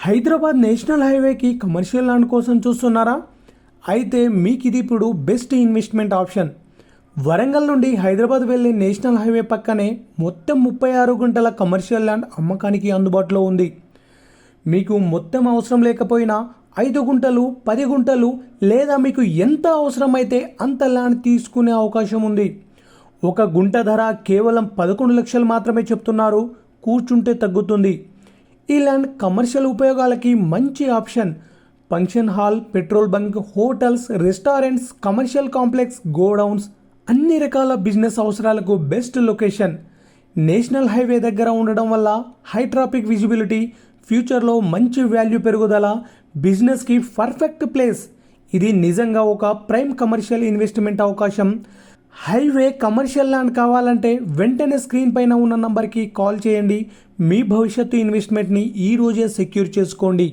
Hyderabad national హైవేకి commercial land కోసం చూస్తున్నారా? అయితే మీకు ఇది ఇప్పుడు బెస్ట్ ఇన్వెస్ట్మెంట్ ఆప్షన్. వరంగల్ నుండి హైదరాబాద్ వెళ్ళే నేషనల్ హైవే పక్కనే మొత్తం 36 గుంటల కమర్షియల్ ల్యాండ్ అమ్మకానికి అందుబాటులో ఉంది. మీకు మొత్తం అవసరం లేకపోయినా 5 గుంటలు, 10 గుంటలు లేదా మీకు ఎంత అవసరమైతే అంత ల్యాండ్ తీసుకునే అవకాశం ఉంది. ఒక గుంట ధర కేవలం 11 లక్షలు మాత్రమే చెప్తున్నారు. కూర్చుంటే తగ్గుతుంది. ఈ ల్యాండ్ కమర్షియల్ ఉపయోగాలకి మంచి option. Function hall, petrol bunk, hotels, restaurants, commercial complex, godowns, అన్ని రకాల బిజినెస్ అవసరాలకు బెస్ట్ లొకేషన్. నేషనల్ హైవే దగ్గర ఉండడం వల్ల హై ట్రాఫిక్ విజిబిలిటీ, ఫ్యూచర్లో మంచి వాల్యూ పెరుగుదల, బిజినెస్కి పర్ఫెక్ట్ ప్లేస్. ఇది నిజంగా ఒక ప్రైమ్ కమర్షియల్ ఇన్వెస్ట్మెంట్ అవకాశం. హైవే కమర్షియల్ ల్యాండ్ కావాలంటే వెంటనే స్క్రీన్ పైన ఉన్న నంబర్కి కాల్ చేయండి. మీ భవిష్యత్తు ఇన్వెస్ట్మెంట్ని ఈరోజే సెక్యూర్ చేసుకోండి.